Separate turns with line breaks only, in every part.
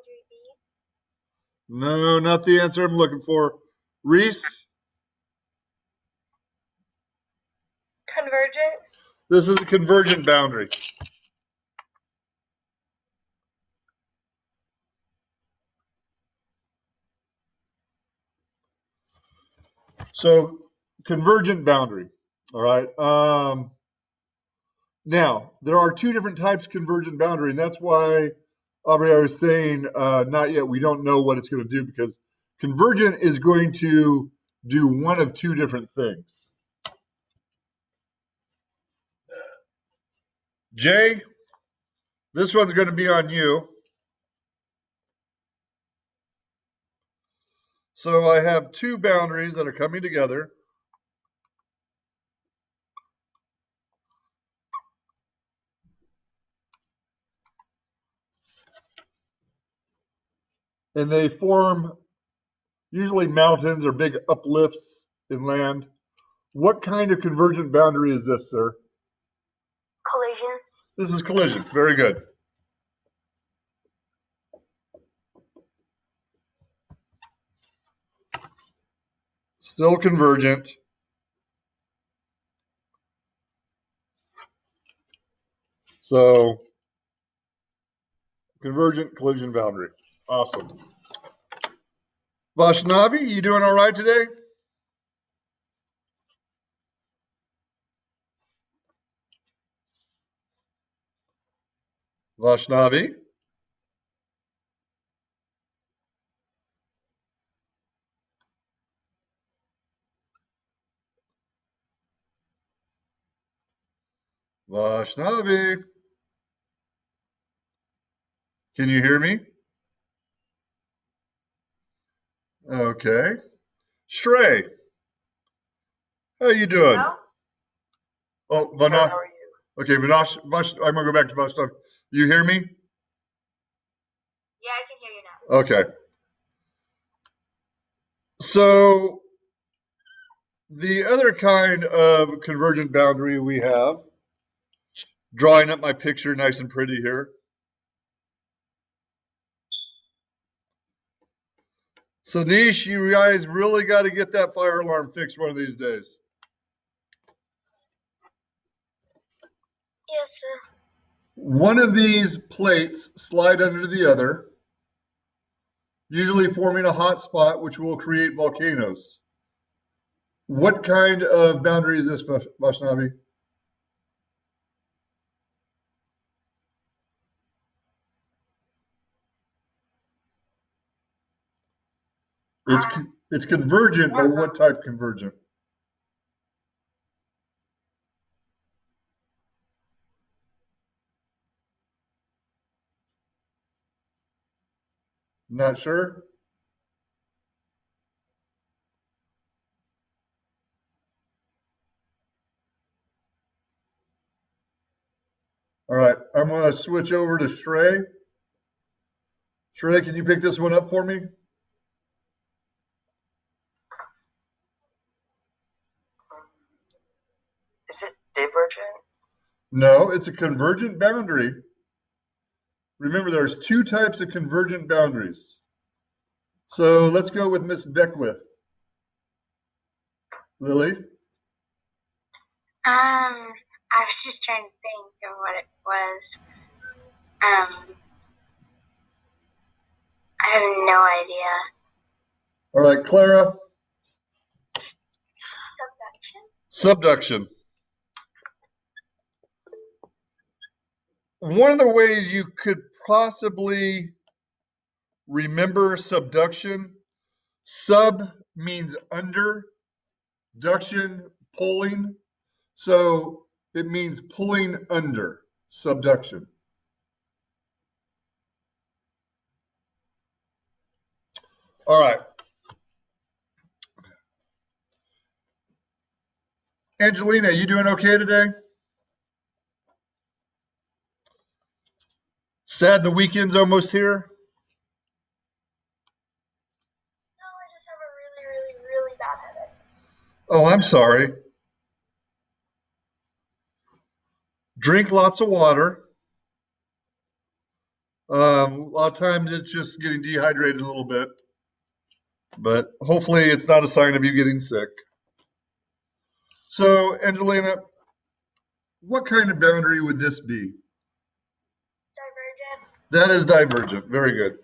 boundary be?
No, not the answer I'm looking for. Reese?
Convergent?
This is a convergent boundary. So, convergent boundary. All right. Now, there are two different types of convergent boundary, and that's why, Aubrey, I was saying not yet. We don't know what it's going to do because convergent is going to do one of two different things. Jay, this one's going to be on you. So I have two boundaries that are coming together. And they form usually mountains or big uplifts in land. What kind of convergent boundary is this, sir?
Collision?
This is collision. Very good. Still convergent. So, convergent collision boundary. Awesome. Vaishnavi, you doing all right today? Vaishnavi? Vaishnavi? Can you hear me? Okay. Shrey, how you doing?
No?
Oh,
Good,
Vanash.
how are you?
Okay, Vanash, I'm gonna go back to Vaishnavi. You hear me?
Yeah, I can hear you now.
Okay. So the other kind of convergent boundary we have, drawing up my picture nice and pretty here. So Nish, you guys really got to get that fire alarm fixed one of these days.
Yes, sir.
One of these plates slide under the other, usually forming a hot spot which will create volcanoes. What kind of boundary is this, Vaishnavi? It's convergent, but what type convergent? Not sure. All right, I'm going to switch over to Shrey. Shrey, can you pick this one up for me?
Is it divergent?
No, it's a convergent boundary. Remember, there's two types of convergent boundaries. So let's go with Miss Beckwith. Lily?
I was just trying to think of what it was. I have no idea.
All right, Clara?
Subduction?
Subduction. One of the ways you could possibly remember subduction, sub means under, duction, pulling. So it means pulling under, subduction. All right. Angelina, you doing okay today? Sad the weekend's almost here?
No, I just have a really, really, really bad headache.
Oh, I'm sorry. Drink lots of water. A lot of times it's just getting dehydrated a little bit, but hopefully it's not a sign of you getting sick. So, Angelina, what kind of boundary would this be?
Divergent.
That is divergent. Very good.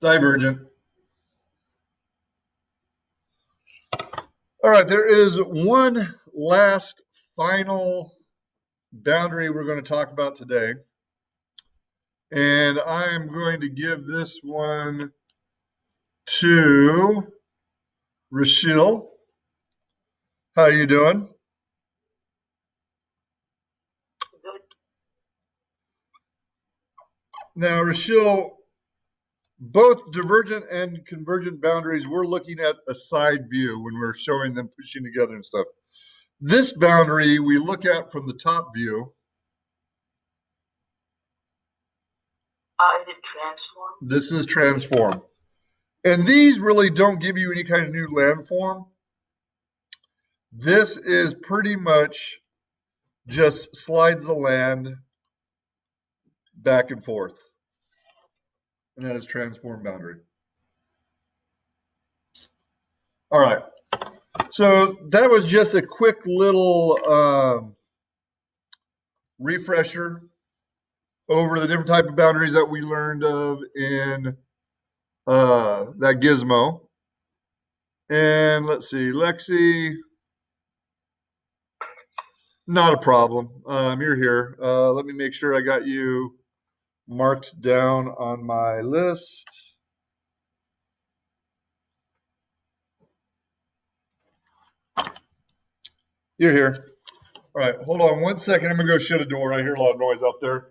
Divergent. All right, there is one last final boundary we're going to talk about today. And I'm going to give this one to Rachel. How you doing?
Good.
Now, Rachel, both divergent and convergent boundaries, we're looking at a side view when we're showing them pushing together and stuff. This boundary we look at from the top view.
Is it transform?
This is transform. And these really don't give you any kind of new landform. This is pretty much just slides the land back and forth. And that is transform boundary. All right. So that was just a quick little refresher over the different type of boundaries that we learned of in that gizmo. And let's see, Lexi, not a problem. You're here. Let me make sure I got you marked down on my list. You're here. All right, hold on one second. I'm gonna go shut a door. I hear a lot of noise out there.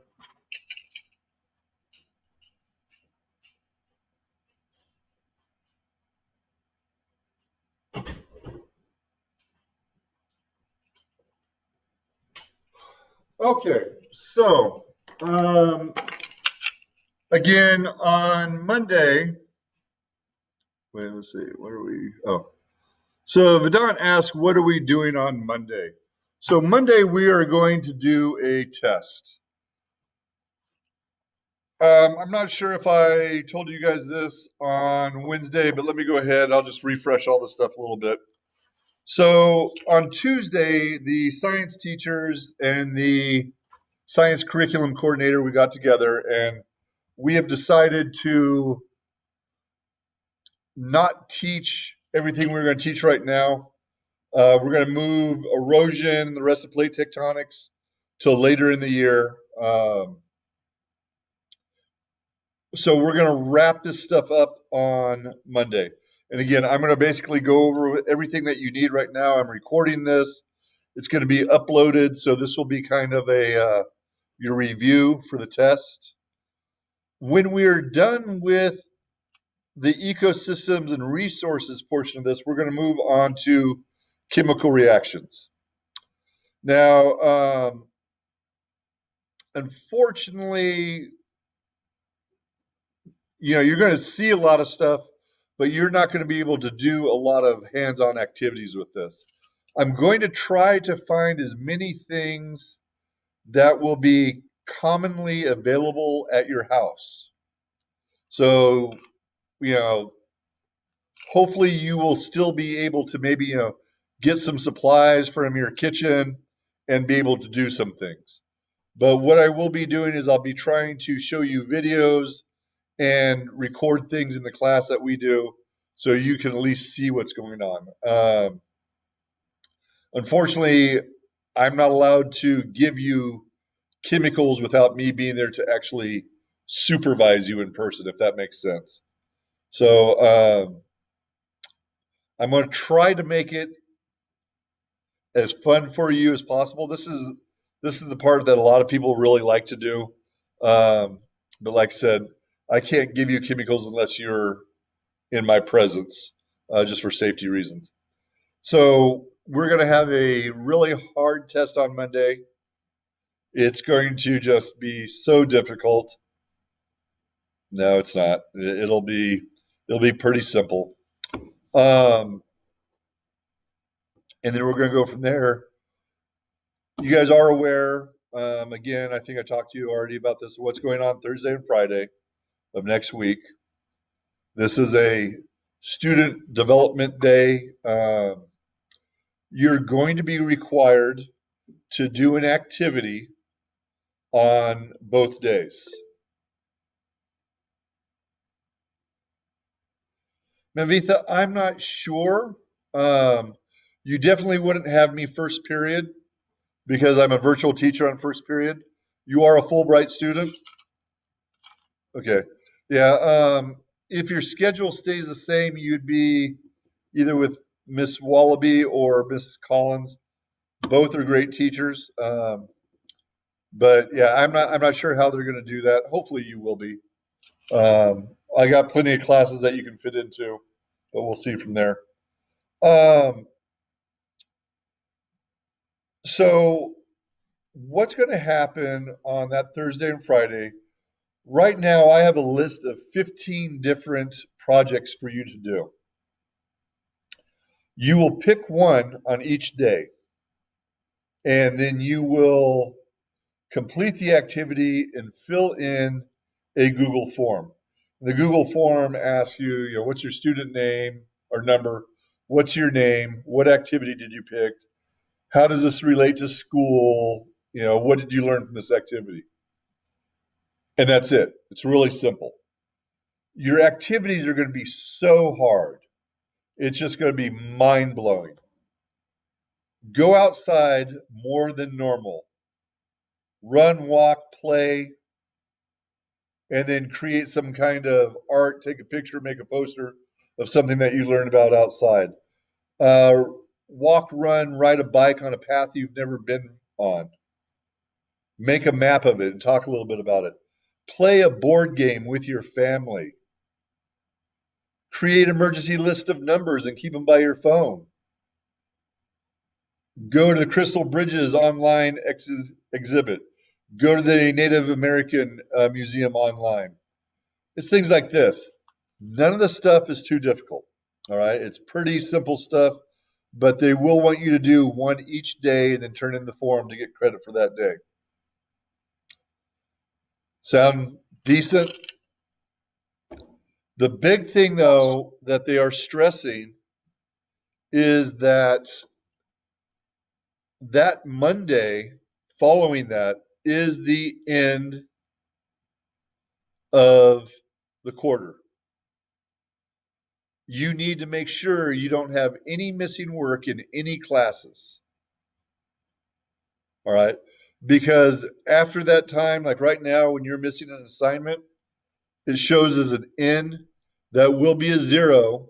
Okay, so again on Monday, wait, let's see, what are we? Oh, so Vedant asked, what are we doing on Monday? So Monday we are going to do a test. I'm not sure if I told you guys this on Wednesday, but let me go ahead. I'll just refresh all this stuff a little bit. So on Tuesday, the science teachers and the science curriculum coordinator, we got together and we have decided to not teach everything we're going to teach right now. We're going to move erosion and the rest of plate tectonics till later in the year. So we're going to wrap this stuff up on Monday. And again, I'm going to basically go over everything that you need right now. I'm recording this. It's going to be uploaded. So this will be kind of a your review for the test. When we're done with the ecosystems and resources portion of this, we're going to move on to chemical reactions. Now, unfortunately, you're going to see a lot of stuff, but you're not going to be able to do a lot of hands-on activities with this. I'm going to try to find as many things that will be commonly available at your house. So, hopefully you will still be able to maybe, get some supplies from your kitchen and be able to do some things. But what I will be doing is I'll be trying to show you videos and record things in the class that we do so you can at least see what's going on. Unfortunately, I'm not allowed to give you chemicals without me being there to actually supervise you in person, if that makes sense. So I'm going to try to make it as fun for you as possible. This is the part that a lot of people really like to do. But like I said, I can't give you chemicals unless you're in my presence, just for safety reasons. So we're going to have a really hard test on Monday. It's going to just be so difficult. No, it's not. It'll be pretty simple. Um, and then we're going to go from there. You guys are aware, again, I think I talked to you already about this, what's going on Thursday and Friday of next week. This is a student development day. You're going to be required to do an activity on both days. Mavitha, I'm not sure. You definitely wouldn't have me first period because I'm a virtual teacher on first period. You are a Fulbright student? Okay. Yeah. If your schedule stays the same, you'd be either with Miss Wallaby or Miss Collins. Both are great teachers. But yeah, I'm not sure how they're going to do that. Hopefully you will be. I got plenty of classes that you can fit into, but we'll see from there. Um, so what's going to happen on that Thursday and Friday? Right now, I have a list of 15 different projects for you to do. You will pick one on each day, and then you will complete the activity and fill in a Google form. The Google form asks you, what's your student name or number? What's your name? What activity did you pick? How does this relate to school? What did you learn from this activity? And that's it. It's really simple. Your activities are going to be so hard. It's just going to be mind blowing. Go outside more than normal. Run, walk, play, and then create some kind of art, take a picture, make a poster of something that you learned about outside. Uh, Walk, run, ride a bike on a path you've never been on. Make a map of it and talk a little bit about it. Play a board game with your family. Create an emergency list of numbers and keep them by your phone. Go to the Crystal Bridges online exhibit. Go to the Native American Museum online. It's things like this. None of the stuff is too difficult. All right. It's pretty simple stuff, but they will want you to do one each day and then turn in the form to get credit for that day. Sound decent? The big thing, though, that they are stressing is that Monday following that is the end of the quarter. You need to make sure you don't have any missing work in any classes. All right. Because after that time, like right now, when you're missing an assignment, it shows as an N that will be a 0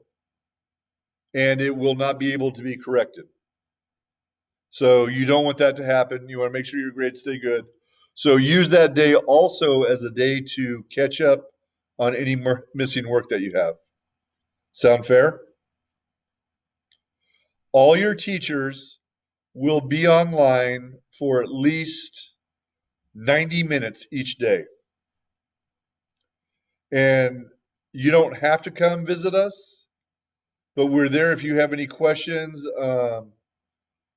and it will not be able to be corrected. So you don't want that to happen. You want to make sure your grades stay good. So use that day also as a day to catch up on any missing work that you have. Sound fair? All your teachers will be online for at least 90 minutes each day. And you don't have to come visit us, but we're there if you have any questions.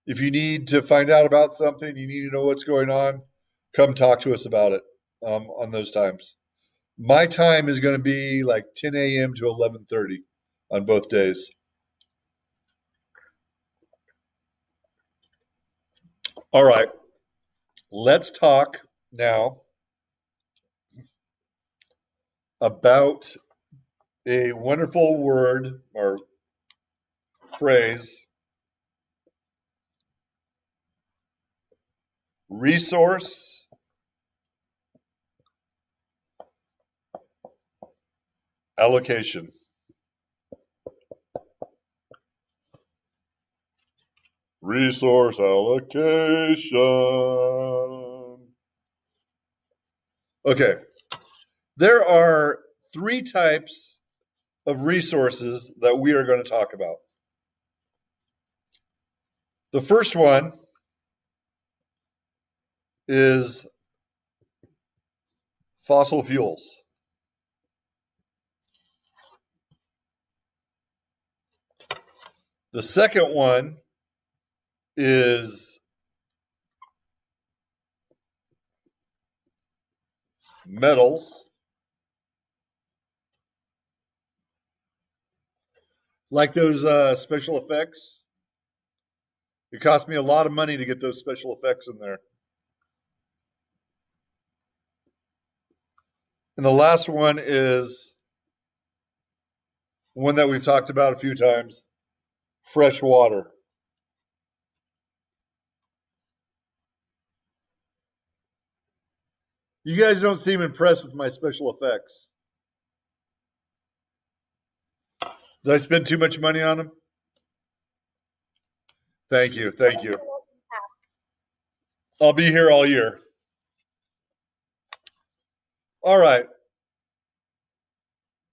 If you need to find out about something, you need to know what's going on, come talk to us about it on those times. My time is going to be like 10 a.m. to 11:30 on both days. All right, let's talk now about a wonderful word or phrase, resource allocation. Resource allocation. Okay, there are three types of resources that we are going to talk about. The first one is fossil fuels. The second one is metals, like those special effects. It cost me a lot of money to get those special effects in there. And the last one is one that we've talked about a few times, fresh water. You guys don't seem impressed with my special effects. Did I spend too much money on them? Thank you, thank you. I'll be here all year. All right.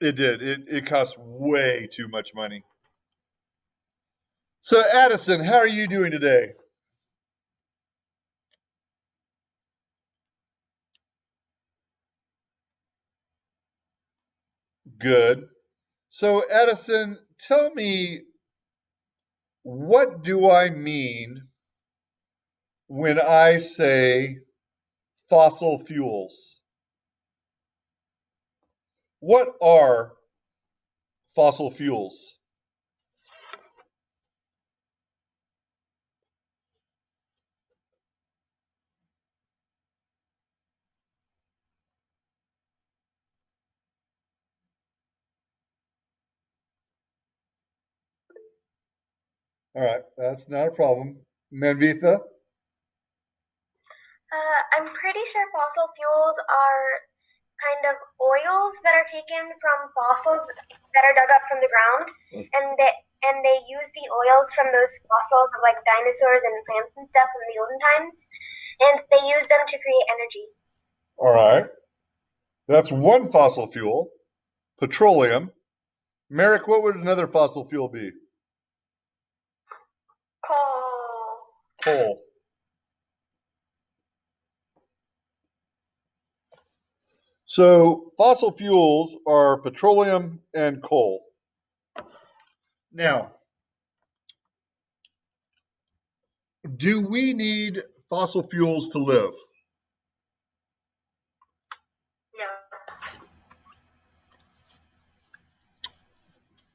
It did. It cost way too much money. So, Addison, how are you doing today? Good. So, Addison, tell me, what do I mean when I say fossil fuels? What are fossil fuels? All right, that's not a problem. Manvitha?
I'm pretty sure fossil fuels are kind of oils that are taken from fossils that are dug up from the ground, and they use the oils from those fossils of like dinosaurs and plants and stuff in the olden times, and they use them to create energy.
All right. That's one fossil fuel, petroleum. Merrick, what would another fossil fuel be?
Coal.
Coal. So fossil fuels are petroleum and coal. Now, do we need fossil fuels to live?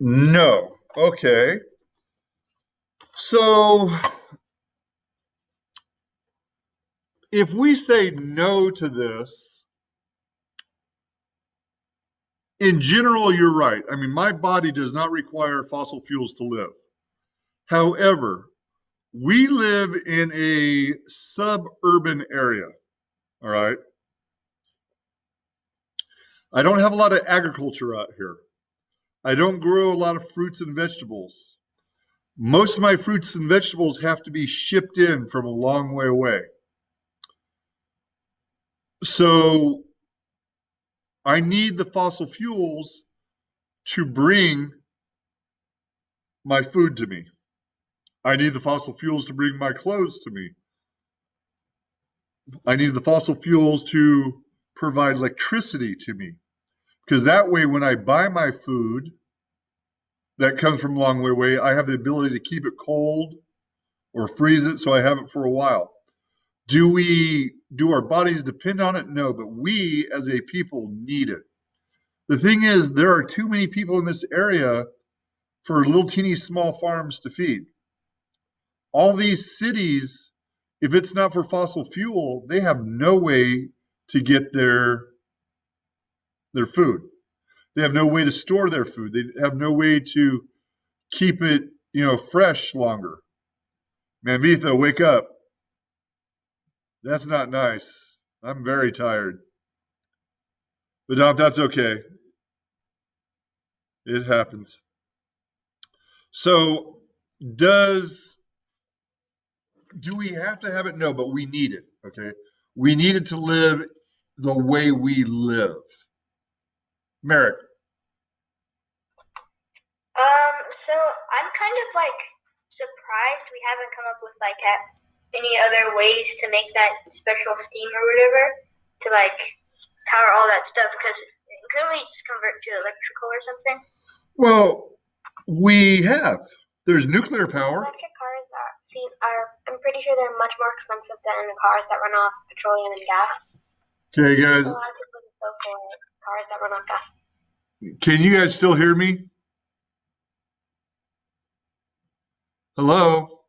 No.
No. Okay. So if we say no to this, in general, you're right. I mean, my body does not require fossil fuels to live. However, we live in a suburban area, all right? I don't have a lot of agriculture out here. I don't grow a lot of fruits and vegetables. Most of my fruits and vegetables have to be shipped in from a long way away. So I need the fossil fuels to bring my food to me. I need the fossil fuels to bring my clothes to me. I need the fossil fuels to provide electricity to me. Because that way, when I buy my food that comes from a long way away, I have the ability to keep it cold or freeze it so I have it for a while. Do our bodies depend on it? No, but we as a people need it. The thing is, there are too many people in this area for little teeny small farms to feed. All these cities, if it's not for fossil fuel, they have no way to get their food. They have no way to store their food. They have no way to keep it, fresh longer. Manvitha, wake up. That's not nice. I'm very tired. But no, that's okay. It happens. So, do we have to have it? No, but we need it. Okay. We need it to live the way we live. Merrick.
So I'm kind of like surprised we haven't come up with like any other ways to make that special steam or whatever to like power all that stuff. Because couldn't we just convert to electrical or something?
Well, we have. There's nuclear power.
Electric cars are pretty sure they're much more expensive than cars that run off petroleum and gas.
Okay, guys.
So a lot of people just go for cars that run off gas.
Can you guys still hear me? Hello?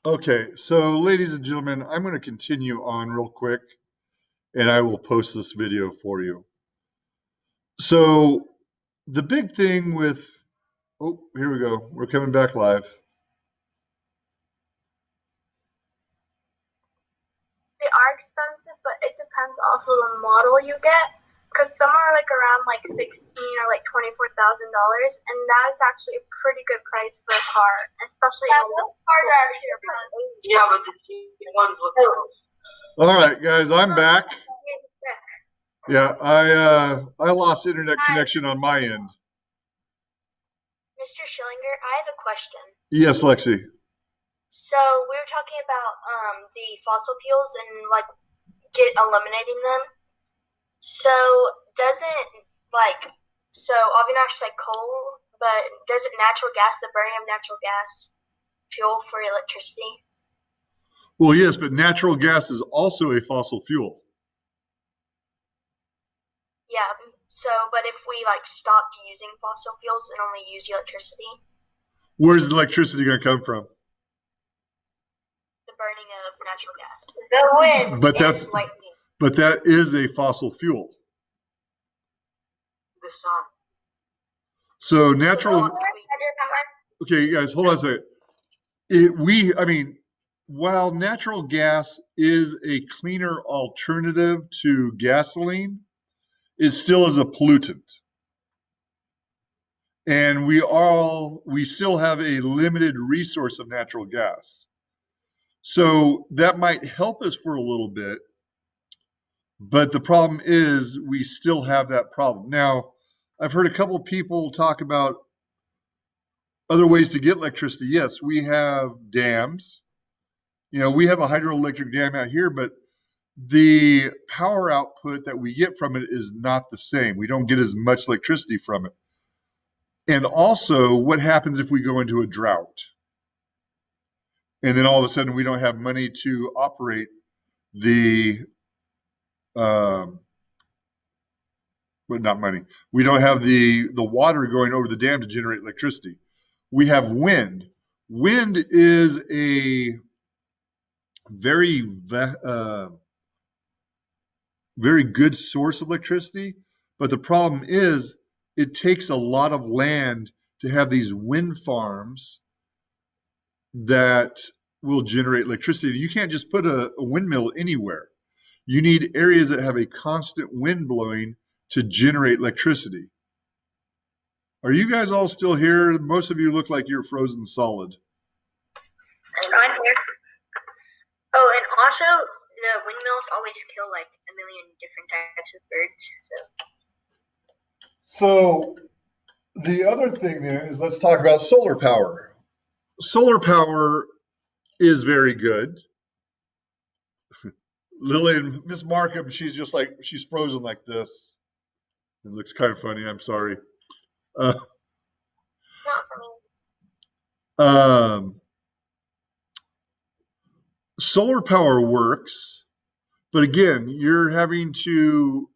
Okay, so ladies and gentlemen, I'm going to continue on real quick and I will post this video for you. So the big thing with, oh, here we go. We're coming back live.
They are expensive, but it depends also the model you get. Because some are like around like $16,000 or like $24,000, and that is actually a pretty good price for a car, especially those cars are actually around
Yeah, but the cheap ones look close.
All right, guys, I'm back. Yeah, I lost internet connection on my end.
Mr. Schillinger, I have a question.
Yes, Lexi.
So we were talking about the fossil fuels and like eliminating them. So doesn't Avinash said coal, but doesn't natural gas, the burning of natural gas, fuel for electricity?
Well, yes, but natural gas is also a fossil fuel.
Yeah. So, but if we like stopped using fossil fuels and only use electricity,
Where's the electricity going to come from?
the burning of natural gas, the wind,
But that's
and lightning.
but that is a fossil fuel.
The sun.
So natural. Okay, guys, hold on a second. While natural gas is a cleaner alternative to gasoline, it still is a pollutant. And we still have a limited resource of natural gas. So that might help us for a little bit, but the problem is we still have that problem. Now, I've heard a couple of people talk about other ways to get electricity. Yes, we have dams. We have a hydroelectric dam out here, but the power output that we get from it is not the same. We don't get as much electricity from it. And also, what happens if we go into a drought? And then all of a sudden we don't have money to operate the, well, not money. We don't have the water going over the dam to generate electricity. We have wind. Wind is a very very good source of electricity, but the problem is it takes a lot of land to have these wind farms that will generate electricity. You can't just put a windmill anywhere. You need areas that have a constant wind blowing to generate electricity. Are you guys all still here? Most of you look like you're frozen solid.
I'm here. Oh, and also the windmills always kill like a million different types of birds.
So the other thing then is let's talk about solar power. Solar power is very good. Lillian, Miss Markham, she's frozen like this. It looks kind of funny. I'm sorry. Uh,
Not for me.
Solar power works, but again, you're having to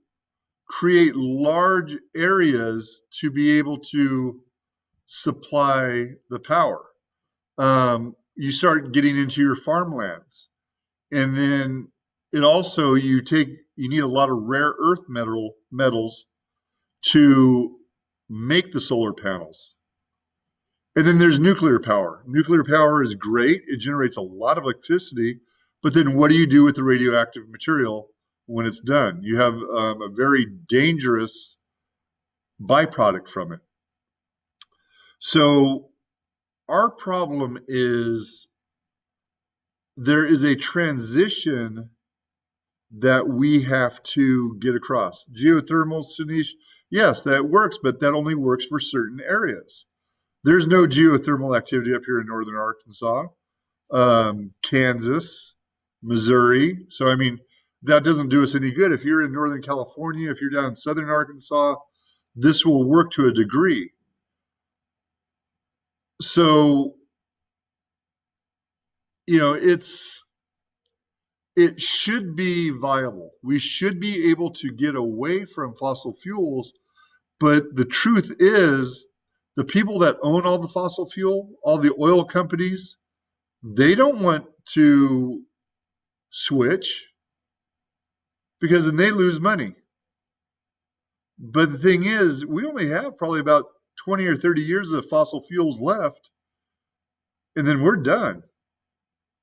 create large areas to be able to supply the power. You start getting into your farmlands, and then you need a lot of rare earth metals to make the solar panels. And then there's nuclear power. Nuclear power is great. It generates a lot of electricity. But then what do you do with the radioactive material when it's done? You have a very dangerous byproduct from it. So our problem is there is a transition that we have to get across. Geothermal, Sunish, yes, that works, but that only works for certain areas. There's no geothermal activity up here in northern Arkansas, Kansas, Missouri. So, I mean, that doesn't do us any good. If you're in Northern California, if you're down in southern Arkansas, this will work to a degree. So, you know, it should be viable. We should be able to get away from fossil fuels, but the truth is the people that own all the fossil fuel, all the oil companies, they don't want to switch because then they lose money. But the thing is, we only have probably about 20 or 30 years of fossil fuels left, and then we're done.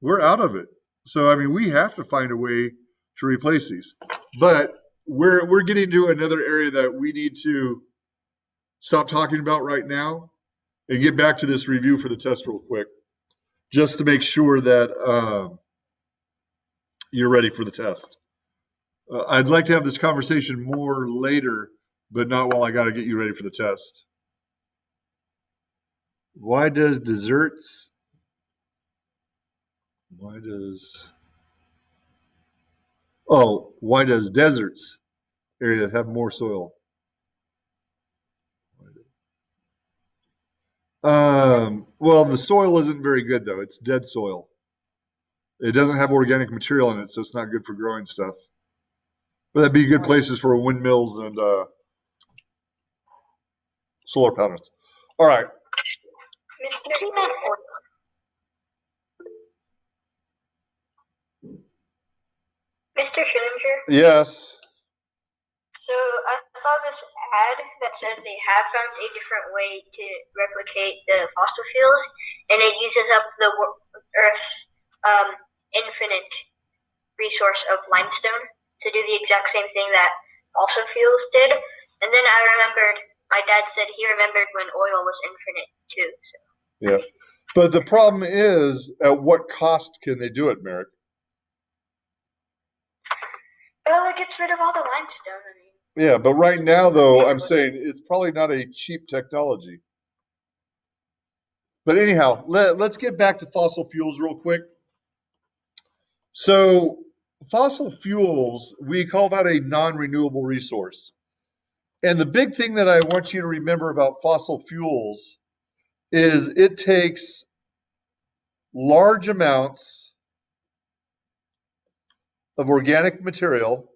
We're out of it. So, I mean, we have to find a way to replace these. But we're getting to another area that we need to stop talking about right now and get back to this review for the test real quick, just to make sure that you're ready for the test. I'd like to have this conversation more later, but not while I got to get you ready for the test. Why does deserts area have more soil? Well, the soil isn't very good though. It's dead soil. It doesn't have organic material in it, so it's not good for growing stuff. But that'd be good places for windmills and solar panels. All right.
Mr. Schillinger,
Yes.
so I saw this ad that said they have found a different way to replicate the fossil fuels, and it uses up the Earth's infinite resource of limestone to do the exact same thing that fossil fuels did. And then I remembered my dad said he remembered when oil was infinite too. So.
Yeah. But the problem is, at what cost can they do it, Merrick?
Well, it gets rid of all the limestone. I mean.
Yeah, but right now, though, I'm saying it's probably not a cheap technology. But anyhow, let's get back to fossil fuels real quick. So, fossil fuels, we call that a non-renewable resource. And the big thing that I want you to remember about fossil fuels is it takes large amounts of organic material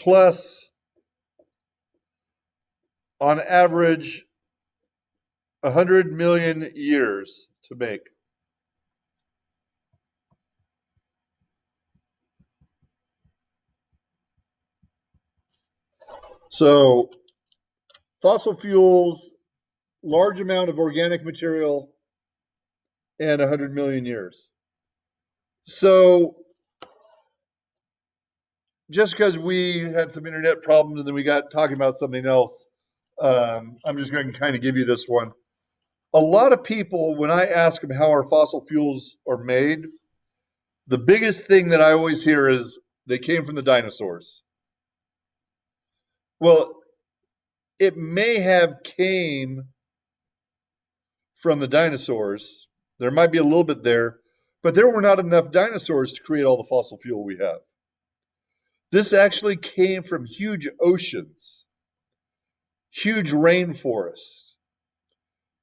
plus, on average, 100 million years to make. So, fossil fuels, large amount of organic material, and 100 million years. So, just because we had some internet problems and then we got talking about something else, I'm just going to kind of give you this one. A lot of people, when I ask them how our fossil fuels are made, the biggest thing that I always hear is they came from the dinosaurs. Well, it may have came from the dinosaurs. There might be a little bit there, but there were not enough dinosaurs to create all the fossil fuel we have. This actually came from huge oceans, huge rainforests,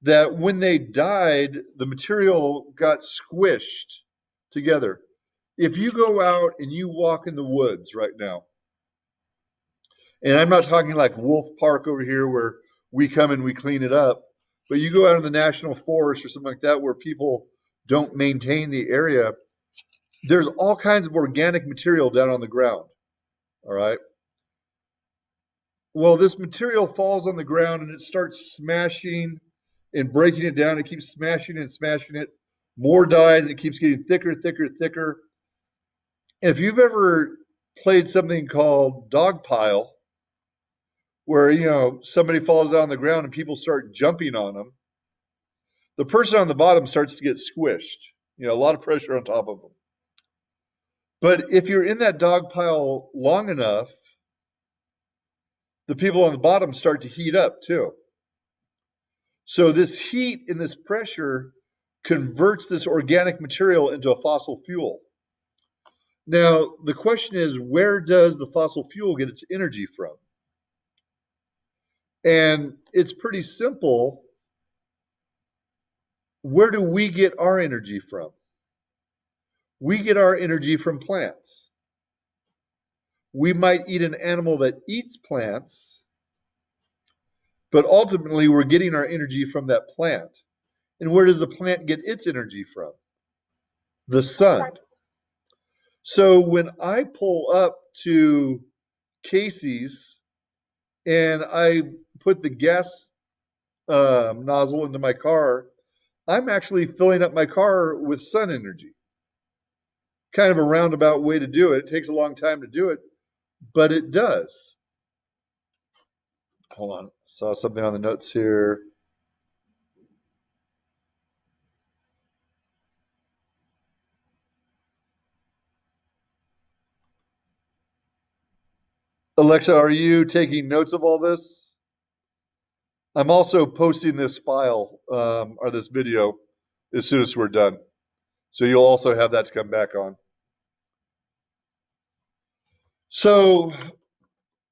that when they died, the material got squished together. If you go out and you walk in the woods right now, and I'm not talking like Wolf Park over here where we come and we clean it up, but you go out in the national forest or something like that where people don't maintain the area, there's all kinds of organic material down on the ground. All right. Well, this material falls on the ground and it starts smashing and breaking it down. It keeps smashing and smashing it. More dies and it keeps getting thicker, thicker, thicker. And if you've ever played something called dog pile, where somebody falls down on the ground and people start jumping on them, the person on the bottom starts to get squished. A lot of pressure on top of them. But if you're in that dog pile long enough, the people on the bottom start to heat up too. So this heat and this pressure converts this organic material into a fossil fuel. Now, the question is, where does the fossil fuel get its energy from? And it's pretty simple. Where do we get our energy from? We get our energy from plants. We might eat an animal that eats plants, but ultimately we're getting our energy from that plant. And where does the plant get its energy from? The sun. So when I pull up to Casey's and I put the gas nozzle into my car, I'm actually filling up my car with sun energy. Kind of a roundabout way to do it. It takes a long time to do it, but it does. Hold on. Saw something on the notes here. Alexa, are you taking notes of all this? I'm also posting this file or this video as soon as we're done. So you'll also have that to come back on. So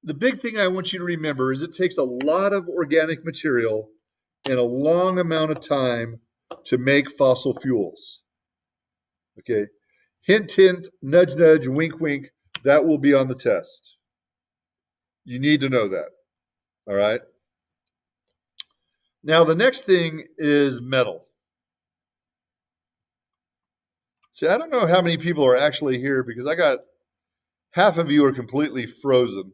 the big thing I want you to remember is it takes a lot of organic material and a long amount of time to make fossil fuels. Okay. Hint, hint, nudge, nudge, wink, wink. That will be on the test. You need to know that. All right. Now, the next thing is metal. See, I don't know how many people are actually here because I got half of you are completely frozen.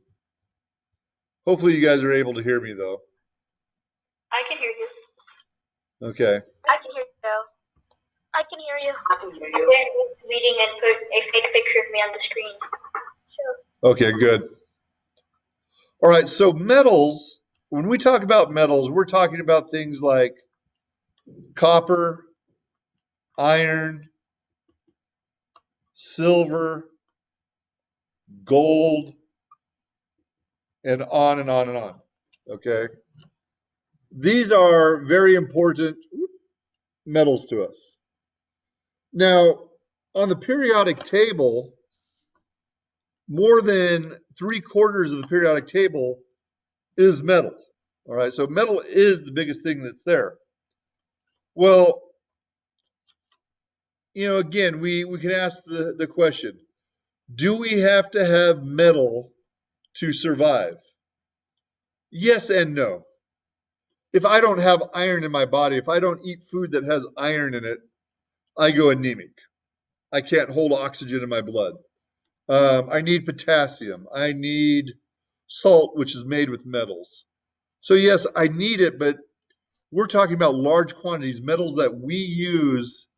Hopefully, you guys are able to hear me, though.
I can hear you.
Okay.
I can hear you, though. I can hear you. I can hear you. I was reading and put a fake picture of me on the screen. So.
Okay, good. All right, so metals, when we talk about metals, we're talking about things like copper, iron, silver, gold, and on and on and on. Okay. These are very important metals to us. Now, on the periodic table, more than 3/4 of the periodic table is metal. All right, so metal is the biggest thing that's there. Well, again, we can ask the question, do we have to have metal to survive? Yes and no. If I don't have iron in my body, if I don't eat food that has iron in it, I go anemic. I can't hold oxygen in my blood. I need potassium. I need salt, which is made with metals. So yes, I need it, but we're talking about large quantities, metals that we use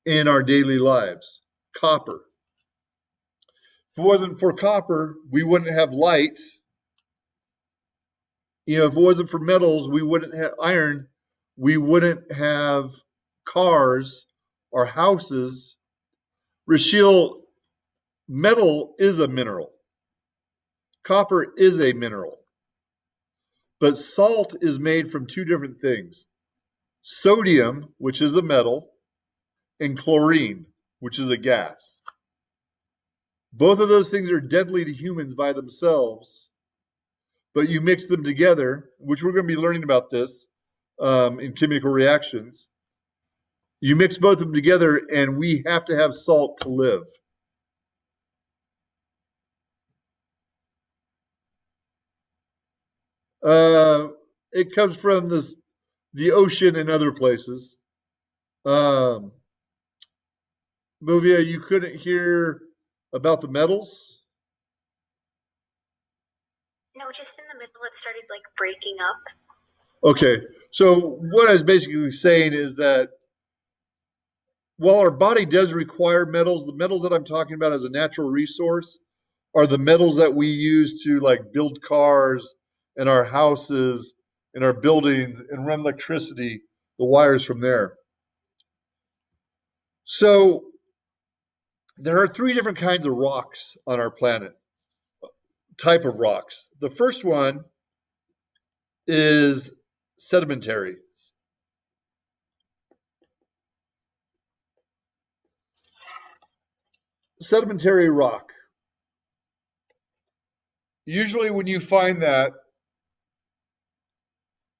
in our daily lives. Copper. If it wasn't for copper, we wouldn't have light. If it wasn't for metals, we wouldn't have iron. We wouldn't have cars or houses. Rashiel, metal is a mineral. Copper is a mineral. But salt is made from two different things. Sodium, which is a metal, and chlorine, which is a gas. Both of those things are deadly to humans by themselves, but you mix them together, which we're going to be learning about this in chemical reactions. You mix both of them together, and we have to have salt to live. It comes from the ocean and other places. Um, Movia, you couldn't hear about the metals?
No, just in the middle, it started like breaking up.
Okay, so what I was basically saying is that while our body does require metals, the metals that I'm talking about as a natural resource are the metals that we use to like build cars and our houses and our buildings and run electricity, the wires from there. So there are three different kinds of rocks on our planet, type of rocks. The first one is sedimentary. Sedimentary rock. Usually when you find that,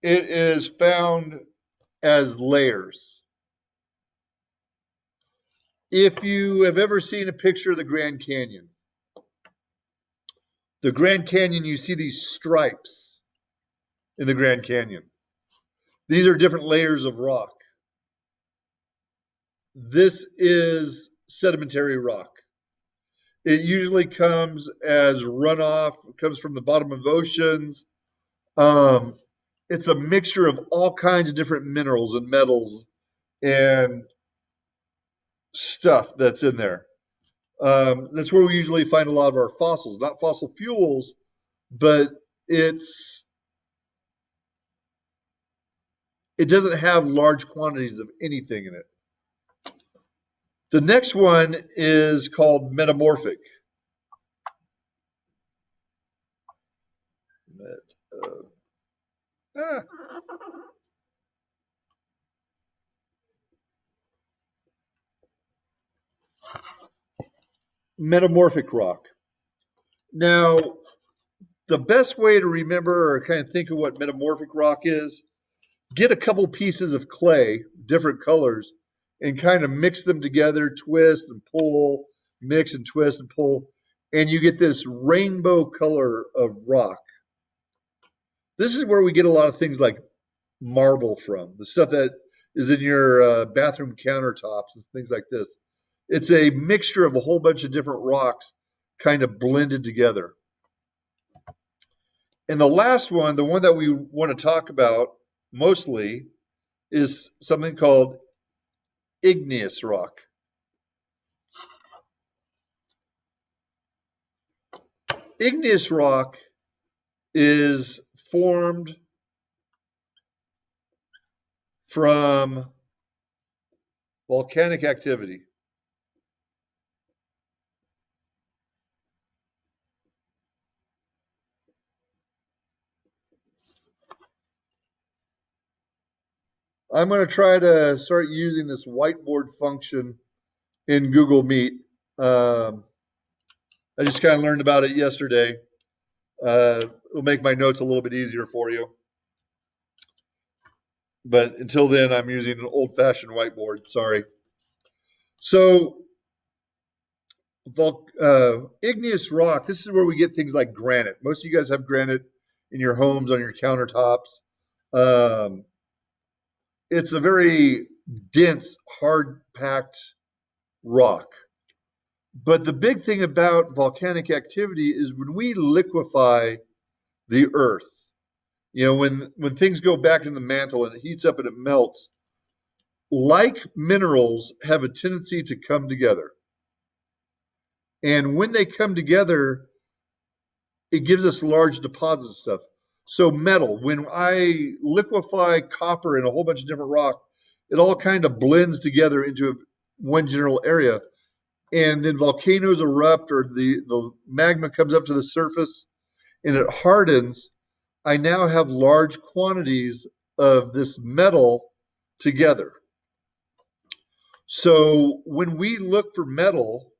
it is found as layers. If you have ever seen a picture of the Grand Canyon, you see these stripes in the Grand Canyon. These are different layers of rock. This is sedimentary rock. It usually comes as runoff, comes from the bottom of oceans. Um, it's a mixture of all kinds of different minerals and metals and stuff that's in there. That's where we usually find a lot of our fossils, not fossil fuels, but it's it doesn't have large quantities of anything in it. The next one is called metamorphic. Met, ah, Metamorphic rock. Now, the best way to remember or kind of think of what metamorphic rock is, get a couple pieces of clay, different colors, and kind of mix them together, twist and pull, mix and twist and pull, and you get this rainbow color of rock. This is where we get a lot of things like marble from, the stuff that is in your bathroom countertops and things like this. It's a mixture of a whole bunch of different rocks kind of blended together. And the last one, the one that we want to talk about mostly, is something called igneous rock. Igneous rock is formed from volcanic activity. I'm going to try to start using this whiteboard function in Google Meet. Um, I just kind of learned about it yesterday. It'll make my notes a little bit easier for you. But until then, I'm using an old-fashioned whiteboard. Sorry. So, igneous rock. This is where we get things like granite. Most of you guys have granite in your homes on your countertops. Um, it's a very dense, hard-packed rock. But the big thing about volcanic activity is when we liquefy the earth, when things go back in the mantle and it heats up and it melts, like minerals have a tendency to come together. And when they come together, it gives us large deposits of stuff. So metal, when I liquefy copper in a whole bunch of different rock, it all kind of blends together into one general area. And then volcanoes erupt or the magma comes up to the surface and it hardens. I now have large quantities of this metal together. So when we look for metal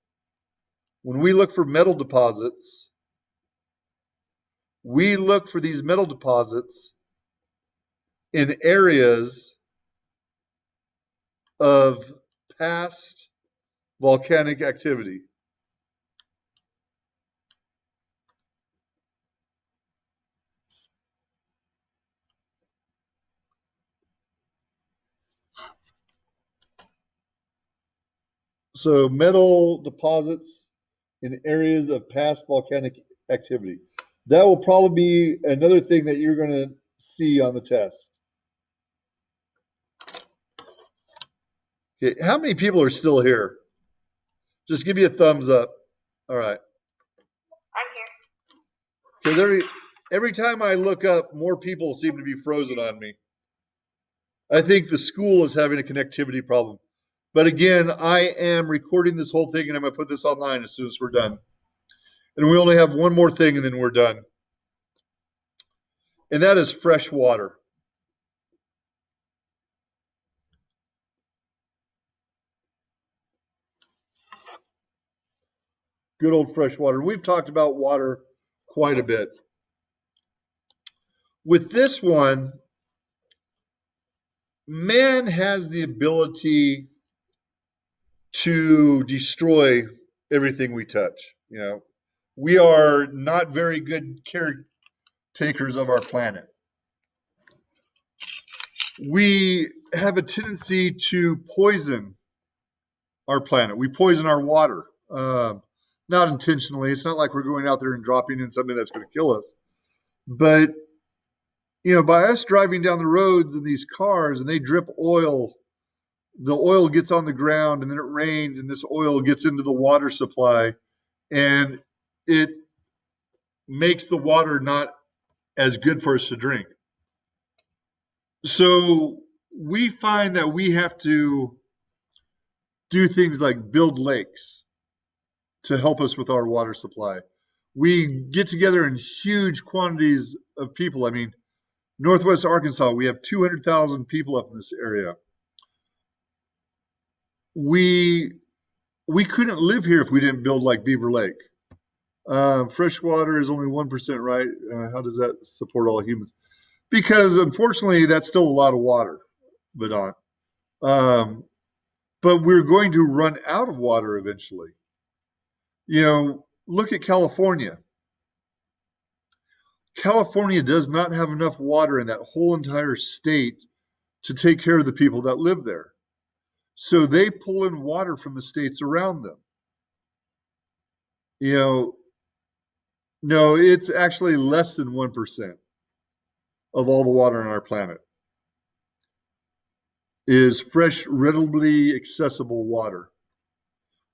deposits, we look for these metal deposits in areas of past volcanic activity. So metal deposits in areas of past volcanic activity. That will probably be another thing that you're going to see on the test. Okay, how many people are still here? Just give me a thumbs up. All right.
I'm here.
Because every time I look up, more people seem to be frozen on me. I think the school is having a connectivity problem. But again, I am recording this whole thing and I'm going to put this online as soon as we're done. And we only have one more thing and then we're done. And that is fresh water. Good old fresh water. We've talked about water quite a bit. With this one, man has the ability to destroy everything we touch. You know, we are not very good caretakers of our planet. We have a tendency to poison our planet. We poison our water. Not intentionally. It's not like we're going out there and dropping in something that's going to kill us. But, you know, by us driving down the roads in these cars and they drip oil, the oil gets on the ground and then it rains and this oil gets into the water supply and it makes the water not as good for us to drink. So we find that we have to do things like build lakes to help us with our water supply. We get together in huge quantities of people. I mean, Northwest Arkansas, we have 200,000 people up in this area. We couldn't live here if we didn't build like Beaver Lake. Fresh water is only 1%, right? How does that support all humans? Because unfortunately, that's still a lot of water, but but we're going to run out of water eventually. You know, look at California. California does not have enough water in that whole entire state to take care of the people that live there. So they pull in water from the states around them. You know, no, it's actually less than 1% of all the water on our planet is fresh, readily accessible water.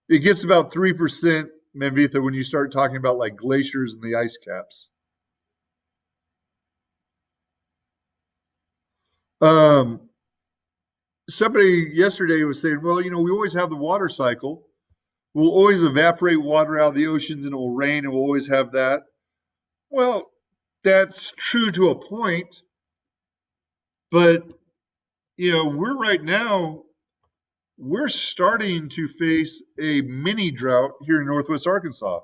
It gets about 3%, Manvitha, when you start talking about like glaciers and the ice caps. Somebody yesterday was saying, well, you know, we always have the water cycle. We'll always evaporate water out of the oceans and it will rain and we'll always have that. Well, that's true to a point, but you know, we're starting to face a mini drought here in Northwest Arkansas.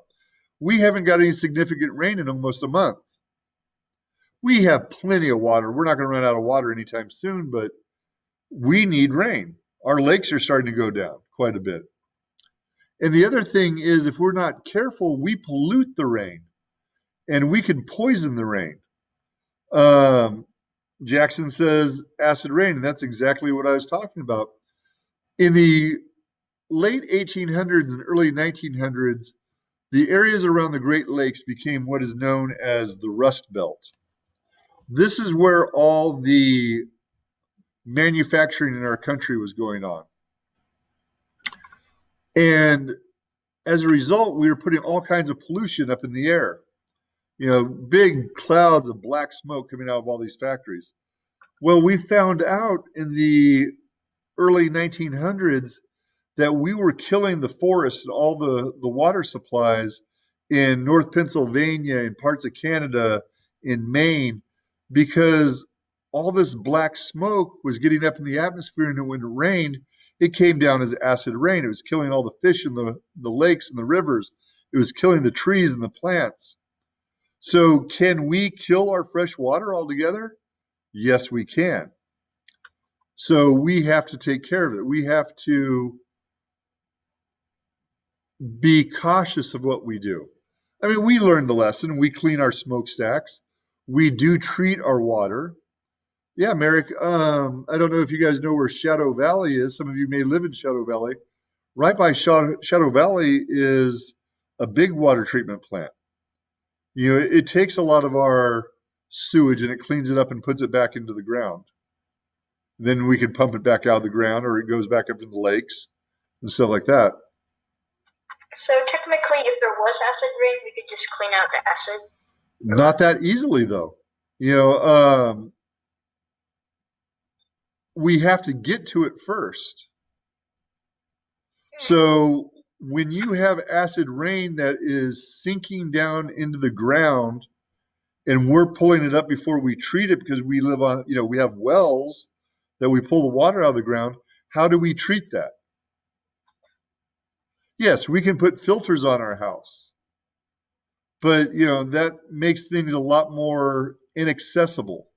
We haven't got any significant rain in almost a month. We have plenty of water. We're not going to run out of water anytime soon, but we need rain. Our lakes are starting to go down quite a bit. And the other thing is, if we're not careful, we pollute the rain and we can poison the rain. Jackson says acid rain, and that's exactly what I was talking about. In the late 1800s and early 1900s, the areas around the Great Lakes became what is known as the Rust Belt. This is where all the manufacturing in our country was going on. And as a result, we were putting all kinds of pollution up in the air. You know, big clouds of black smoke coming out of all these factories. Well, we found out in the early 1900s that we were killing the forests and all the water supplies in North Pennsylvania, in parts of Canada, in Maine, because all this black smoke was getting up in the atmosphere, and when it rained, it came down as acid rain. It was killing all the fish in the lakes and the rivers. It was killing the trees and the plants. So can we kill our fresh water altogether? Yes, we can. So we have to take care of it. We have to be cautious of what we do. I mean, we learned the lesson. We clean our smokestacks. We do treat our water. Yeah, Merrick, I don't know if you guys know where Shadow Valley is. Some of you may live in Shadow Valley. Right by Shadow Valley is a big water treatment plant. It takes a lot of our sewage and it cleans it up and puts it back into the ground. Then we can pump it back out of the ground or it goes back up into the lakes and stuff like that.
So technically, if there was acid rain, we could just clean out the acid.
Not that easily, though. We have to get to it first. So when you have acid rain that is sinking down into the ground and we're pulling it up before we treat it because we live on, we have wells that we pull the water out of the ground, how do we treat that? Yes, we can put filters on our house, but that makes things a lot more inaccessible.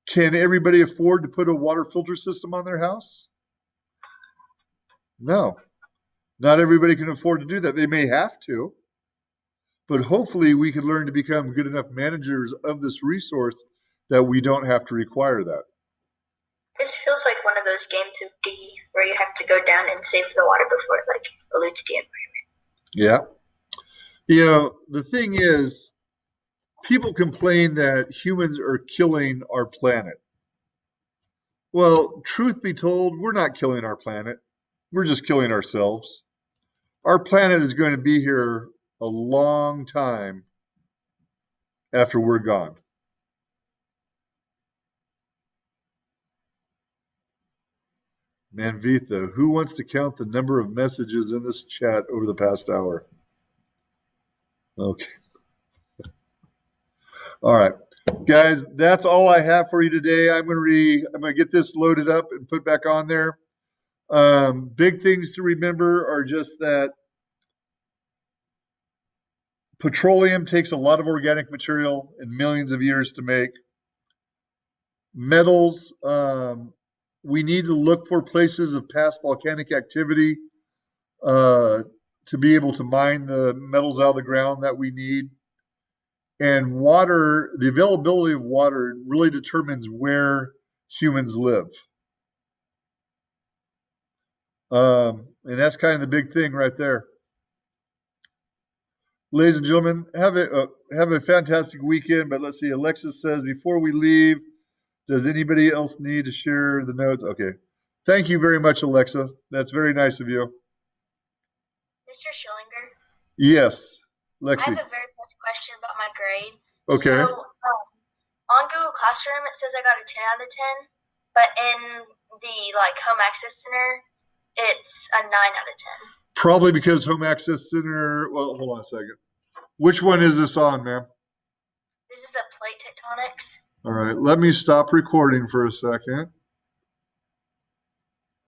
Can everybody afford to put a water filter system on their house? No, not everybody can afford to do that. They may have to, but hopefully we can learn to become good enough managers of this resource that we don't have to require that.
This feels like one of those games of D where you have to go down and save the water before it pollutes the environment.
Yeah. The thing is, people complain that humans are killing our planet. Well, truth be told, we're not killing our planet. We're just killing ourselves. Our planet is going to be here a long time after we're gone. Manvitha, who wants to count the number of messages in this chat over the past hour? Okay. All right. Guys, that's all I have for you today. I'm gonna get this loaded up and put back on there. Big things to remember are just that petroleum takes a lot of organic material and millions of years to make. Metals, we need to look for places of past volcanic activity to be able to mine the metals out of the ground that we need. And water, the availability of water really determines where humans live. And that's kind of the big thing right there. Ladies and gentlemen, have a fantastic weekend. But let's see, Alexis says, before we leave, does anybody else need to share the notes? Okay. Thank you very much, Alexa. That's very nice of you.
Mr. Schillinger?
Yes,
I
Lexi.
have a very first question about my grade.
Okay.
So, on Google Classroom, it says I got a 10 out of 10, but in the Home Access Center, it's a 9 out of 10.
Probably because Home Access Center, well, hold on a second. Which one is this on, ma'am?
This is the plate tectonics.
All right, let me stop recording for a second.